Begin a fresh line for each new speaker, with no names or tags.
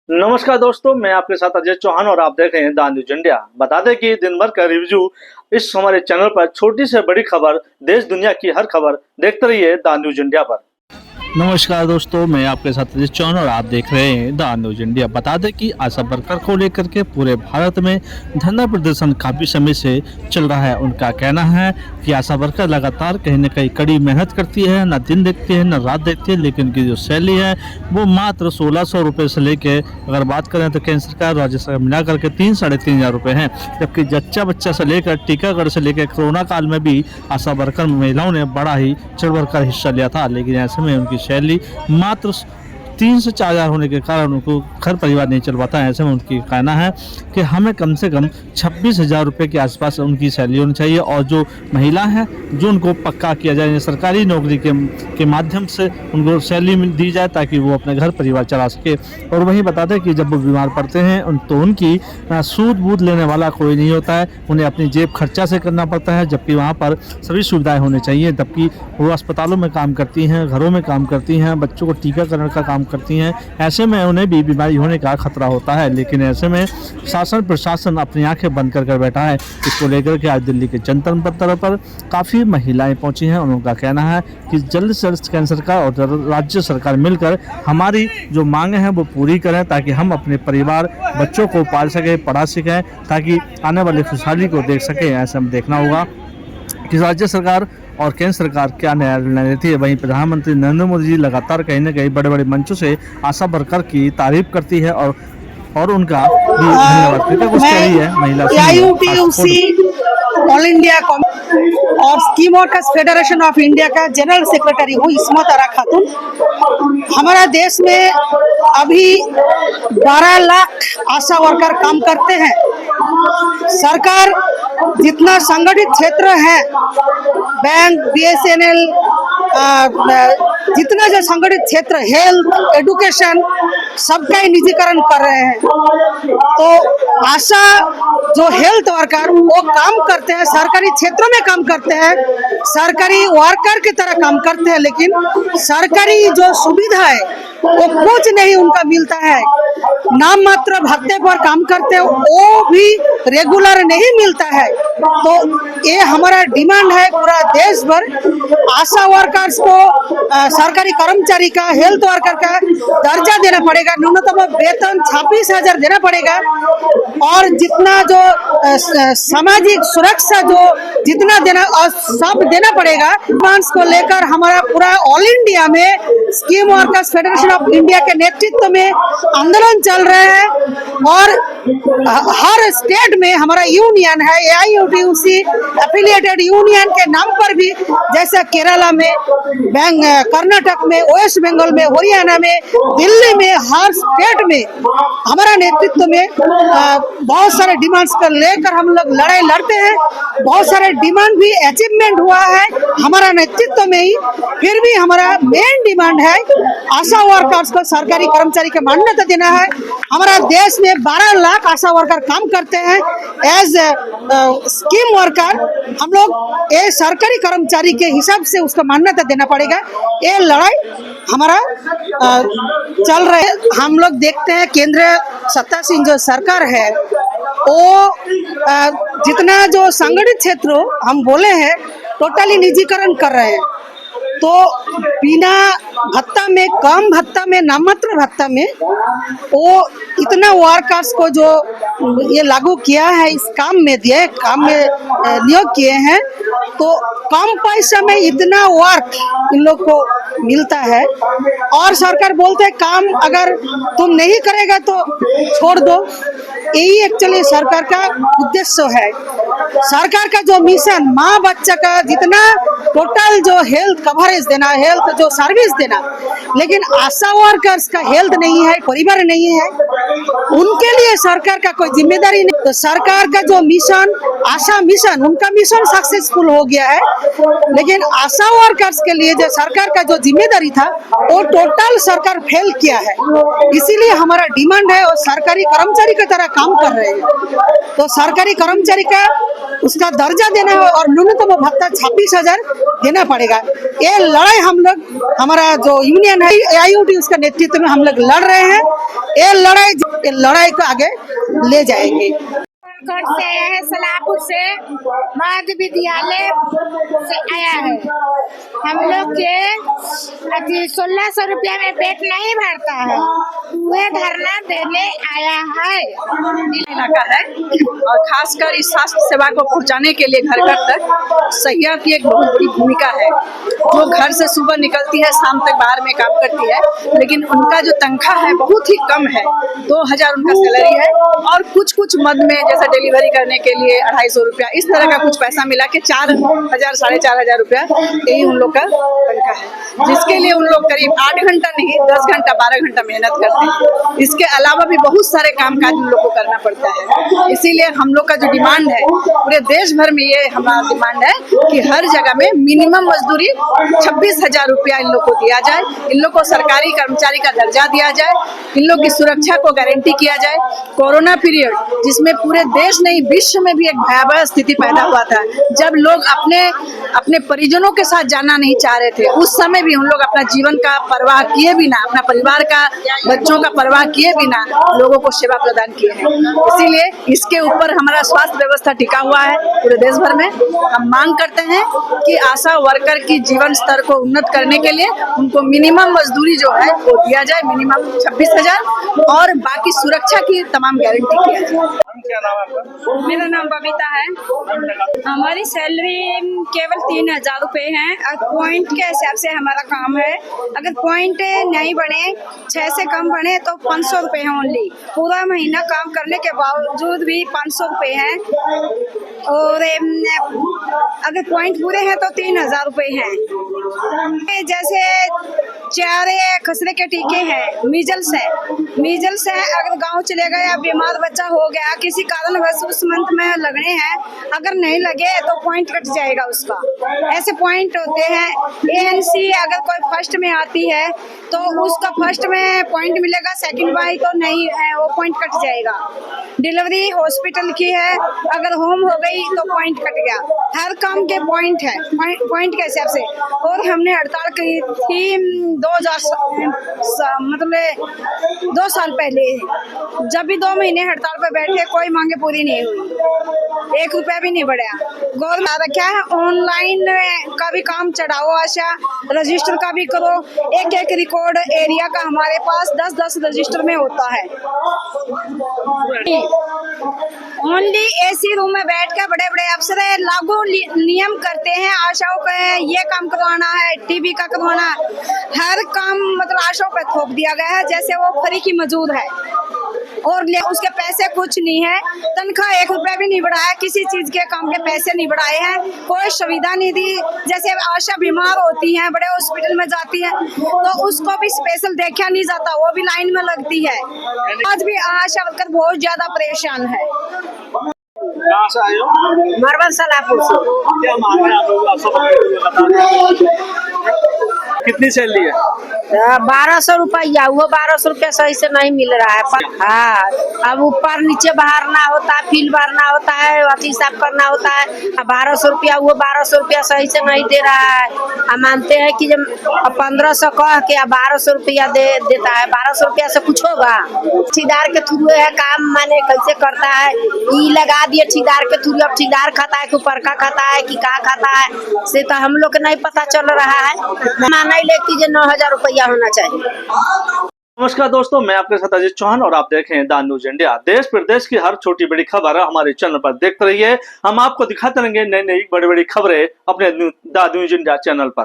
नमस्कार दोस्तों, मैं आपके साथ अजय चौहान और आप देख रहे हैं द न्यूज इंडिया। बता दें कि दिन भर का रिव्यू इस हमारे चैनल पर छोटी से बड़ी खबर, देश दुनिया की हर खबर देखते रहिए द न्यूज इंडिया पर।
नमस्कार दोस्तों, मैं आपके साथ अजय चौहान और आप देख रहे हैं द न्यूज इंडिया। बता दें कि आशा वर्कर को लेकर के पूरे भारत में धरना प्रदर्शन काफ़ी समय से चल रहा है। उनका कहना है कि आशा वर्कर लगातार कहीं न कहीं कड़ी मेहनत करती है, ना दिन देखती है ना रात देखती है, लेकिन उनकी जो सैलरी है वो मात्र 1600 रुपये से लेके, अगर बात करें तो केंद्र सरकार राज्य सरकार मिला करके 3-3.5 हज़ार रुपये हैं। जबकि बच्चा से लेकर टीकाकरण से लेकर कोरोना काल में भी आशा वर्कर महिलाओं ने बड़ा ही चढ़ बढ़ कर हिस्सा लिया था, लेकिन ऐसे में उनकी सैलरी मात्र 3 से 4 हज़ार होने के कारण उनको घर परिवार नहीं चल पाता है। ऐसे में उनकी कहना है कि हमें कम से कम 26,000 रुपये के आसपास उनकी सैलरी होनी चाहिए, और जो महिला है जो उनको पक्का किया जाए, सरकारी नौकरी के माध्यम से उनको सैलरी दी जाए ताकि वो अपने घर परिवार चला सके। और वहीं बता दें कि जब वो बीमार पड़ते हैं तो उनकी सूद बूद लेने वाला कोई नहीं होता है, उन्हें अपनी जेब खर्चा से करना पड़ता है, जबकि वहाँ पर सभी सुविधाएँ होनी चाहिए। जबकि वो अस्पतालों में काम करती हैं, घरों में काम करती हैं, बच्चों को टीकाकरण का काम करती हैं, ऐसे में उन्हें भी बीमारी होने का खतरा होता है। लेकिन ऐसे में शासन प्रशासन अपनी आंखें बंद कर बैठा है। इसको लेकर के आज दिल्ली के जंतर मंतर पर काफ़ी महिलाएं पहुंची हैं। उनका कहना है कि जल्द से जल्द केंद्र सरकार और राज्य सरकार मिलकर हमारी जो मांगे हैं वो पूरी करें, ताकि हम अपने परिवार बच्चों को पाल सकें, पढ़ा सकें, ताकि आने वाली खुशहाली को देख सकें। ऐसा हम देखना होगा कि राज्य सरकार और केंद्र सरकार क्या निर्णय लेती है। वहीं प्रधानमंत्री नरेंद्र मोदी जी लगातार कहीं न कहीं बड़े बड़े मंचों से आशा वर्कर की तारीफ करती है और उनका भी धन्यवाद करती है। महिला
ऑल इंडिया और scheme workers federation of India का जनरल सेक्रेटरी हूँ इस्मत आरा खातून। हमारा देश में अभी 12 लाख आशा वर्कर काम करते हैं। सरकार जितना संगठित क्षेत्र है, बैंक, BSNL, जितना जो संगठित क्षेत्र, हेल्थ, एडुकेशन, सबका ही निजीकरण कर रहे हैं। तो आशा जो हेल्थ वर्कर वो काम करते हैं, सरकारी क्षेत्रों में काम करते हैं, सरकारी वर्कर की तरह काम करते हैं, लेकिन सरकारी जो सुविधा है वो कुछ नहीं उनका मिलता है। नाम मात्र भत्ते पर काम करते हैं, वो भी रेगुलर नहीं मिलता है। तो ये हमारा डिमांड है पूरा देश भर, आशा वर्कर्स को सरकारी कर्मचारी का, हेल्थ वर्कर का दर्जा देना पड़ेगा, न्यूनतम वेतन 26,000 देना पड़ेगा, और जितना जो सामाजिक सुरक्षा जो जितना देना और सब देना पड़ेगा। डिमांड्स को लेकर हमारा पूरा ऑल इंडिया में scheme workers federation of India के नेतृत्व में आंदोलन चल रहे हैं, और हर स्टेट में हमारा यूनियन है, AIUTUC एफिलिएटेड यूनियन के नाम पर भी, जैसे केरला में, कर्नाटक में, वेस्ट बंगाल में, हरियाणा में, दिल्ली में, हर स्टेट में हमारा नेतृत्व में बहुत सारे डिमांड्स को लेकर हम लोग लड़ाई लड़ते हैं। बहुत सारे डिमांड भी अचीवमेंट हुआ है हमारा नेतृत्व में ही। फिर भी हमारा मेन डिमांड है आशा वर्कर्स को सरकारी कर्मचारी की मान्यता देना है। हमारा देश में 12 लाख आशा वर्कर काम करते हैं एज स्कीम वर्कर। हम लोग ये सरकारी कर्मचारी के हिसाब से उसको मान्यता देना पड़ेगा। ये लड़ाई हमारा चल रहा है। हम लोग देखते हैं केंद्र सत्तासीन जो सरकार है वो जितना जो संगठित क्षेत्र हम बोले हैं टोटली निजीकरण कर रहे हैं। तो बिना भत्ता में, कम भत्ता में, नाममात्र भत्ता में वो इतना वर्कर्स को जो ये लागू किया है, इस काम में नियोग किए हैं, तो कम पैसा में इतना वर्क इन लोग को मिलता है। और सरकार बोलते हैं काम अगर तुम नहीं करेगा तो छोड़ दो। यही एक्चुअली सरकार का उद्देश्य है। सरकार का जो मिशन माँ बच्चा का जितना टोटल जो हेल्थ कवरेज देना, हेल्थ जो सर्विस देना, लेकिन आशा वर्कर्स का हेल्थ नहीं है, परिवार नहीं है, उनके लिए सरकार का कोई जिम्मेदारी नहीं। तो सरकार का जो मिशन, आशा मिशन, उनका मिशन सक्सेसफुल हो गया है, लेकिन आशा वर्कर्स के लिए जो सरकार का जो जिम्मेदारी था वो टोटल सरकार फेल किया है। इसीलिए हमारा डिमांड है और सरकारी कर्मचारी की तरह काम कर रहे हैं। तो सरकारी कर्मचारी का उसका दर्जा देना है और न्यूनतम भत्ता 26,000 देना पड़ेगा। ये लड़ाई हम लोग, हमारा जो यूनियन है AIUD, उसका नेतृत्व में हम लोग लड़ रहे हैं। ये लड़ाई को आगे ले जाएंगे।
से आया है, सलाहपुर से मध्य विद्यालय से आया है। हम लोग के 1600 रुपया में पेट नहीं भरता है, वह धरना देने आया है।
इलाका है और खासकर इस स्वास्थ्य सेवा को पहुंचाने के लिए घर घर तक सहिया की एक बहुत बड़ी भूमिका है। जो घर से सुबह निकलती है, शाम तक बाहर में काम करती है, लेकिन उनका जो तनख्वाह है बहुत ही कम है। 2000 उनका सैलरी है और कुछ मद में जैसे डिलीवरी करने के लिए 250 रुपया, इस तरह का कुछ पैसा मिला के 4000 साढ़े 4000 रुपया यही उन लोग का तनख्वाह है, जिसके लिए उन लोग करीब 8 घंटा नहीं 10 घंटा 12 घंटा मेहनत करते हैं। इसके अलावा भी बहुत सारे काम काज उन लोग को करना पड़ता है। इसीलिए हम लोग का जो डिमांड है, पूरे देश भर में ये हमारा डिमांड है कि हर जगह में मिनिमम मजदूरी 26,000 रुपया इन लोग को दिया जाए, इन लोग को सरकारी कर्मचारी का दर्जा दिया जाए, इन लोग की सुरक्षा को गारंटी किया जाए। कोरोना पीरियड जिसमें पूरे देश नहीं विश्व में भी एक भयावह स्थिति पैदा हुआ था, जब लोग अपने परिजनों के साथ जाना नहीं चाह रहे थे, उस समय भी उन लोग अपना जीवन का परवाह किए बिना, अपना परिवार का बच्चों का परवाह किए बिना लोगों को सेवा प्रदान किए हैं। इसीलिए इसके ऊपर हमारा स्वास्थ्य व्यवस्था टिका हुआ है पूरे देश भर में। हम मांग करते हैं कि आशा वर्कर की जीवन स्तर को उन्नत करने के लिए उनको मिनिमम मजदूरी जो है वो दिया जाए, मिनिमम 26,000, और बाकी सुरक्षा की तमाम गारंटी किया जाए।
क्या नाम है आपका?
मेरा नाम बबीता है। हमारी सैलरी केवल 3000 रुपये है और पॉइंट के हिसाब से हमारा काम है। अगर पॉइंट नहीं बने, 6 से कम बने तो 500 रुपये है ओनली। पूरा महीना काम करने के बावजूद भी 500 रुपये है, और अगर पॉइंट पूरे हैं तो 3000 रुपये हैं। जैसे 4 खसरे के टीके हैं, मीजल्स है, अगर गांव चले गए या बीमार बच्चा हो गया, किसी कारणवश उस मंथ में लगने हैं, अगर नहीं लगे तो पॉइंट कट जाएगा उसका। ऐसे पॉइंट होते हैं। ANC अगर कोई फर्स्ट में आती है तो उसका फर्स्ट में पॉइंट मिलेगा, सेकंड बाई तो नहीं है, वो पॉइंट कट जाएगा। डिलीवरी हॉस्पिटल की है, अगर होम हो गई तो पॉइंट कट गया। हर काम के पॉइंट है, पॉइंट के हिसाब से। और हमने हड़ताल की थी 2 साल पहले, जब भी 2 महीने हड़ताल पर बैठे, कोई मांगे पूरी नहीं हुई, 1 रुपया भी नहीं बढ़ा। गवर्नमेंट रखा है ऑनलाइन का भी काम चढ़ाओ, आशा रजिस्टर का भी करो। एक रिकॉर्ड एरिया का हमारे पास 10 रजिस्टर में होता है। ओनली AC रूम में बैठ कर बड़े बड़े अफसर लागू नियम करते हैं। आशाओं का ये काम करवाना है, TB का करवाना, हर काम मतलब आशाओं पर थोप दिया गया है, जैसे वो फ्री की मौजूद है, और उसके पैसे कुछ नहीं है। तनख्वाह 1 रुपया भी नहीं बढ़ाया, किसी चीज के काम के पैसे नहीं बढ़ाए हैं, कोई सुविधा नहीं दी। जैसे आशा बीमार होती है, बड़े हॉस्पिटल में जाती है, तो उसको भी स्पेशल देखा नहीं जाता, वो भी लाइन में लगती है। आज भी आशा वर्कर बहुत ज्यादा परेशान है।
कहाँ से आए हो?
मरवन सलाहपुर से।
क्या मांग है आप लोग? कितनी सैलरी है?
1200 रुपया, वो 1200 रुपया सही से नहीं मिल रहा है। हाँ, अब ऊपर नीचे बहारना होता है, फील भरना होता है, अथी साफ करना होता है। 1200 रुपया, वो 1200 रुपया सही से नहीं दे रहा है। हम मानते हैं कि जब 1500 कह के 1200 रुपया देता है, 1200 रुपया से कुछ होगा? ठेकेदार के थ्रू है काम, माने कैसे करता है, ई लगा दिए ठेकेदार के थ्रू। अब ठेकेदार खाता है कि ऊपर का खाता है कि का खाता है, से तो हम लोग को नहीं पता चल रहा है। माना लेती 9000 रुपया होना चाहिए।
नमस्कार दोस्तों, मैं आपके साथ अजीत चौहान और आप देख रहे हैं द न्यूज इंडिया। देश प्रदेश की हर छोटी बड़ी खबर हमारे चैनल पर देखते रहिए। हम आपको दिखाते रहेंगे नई नई बड़ी बड़ी खबरें अपने द न्यूज इंडिया चैनल पर।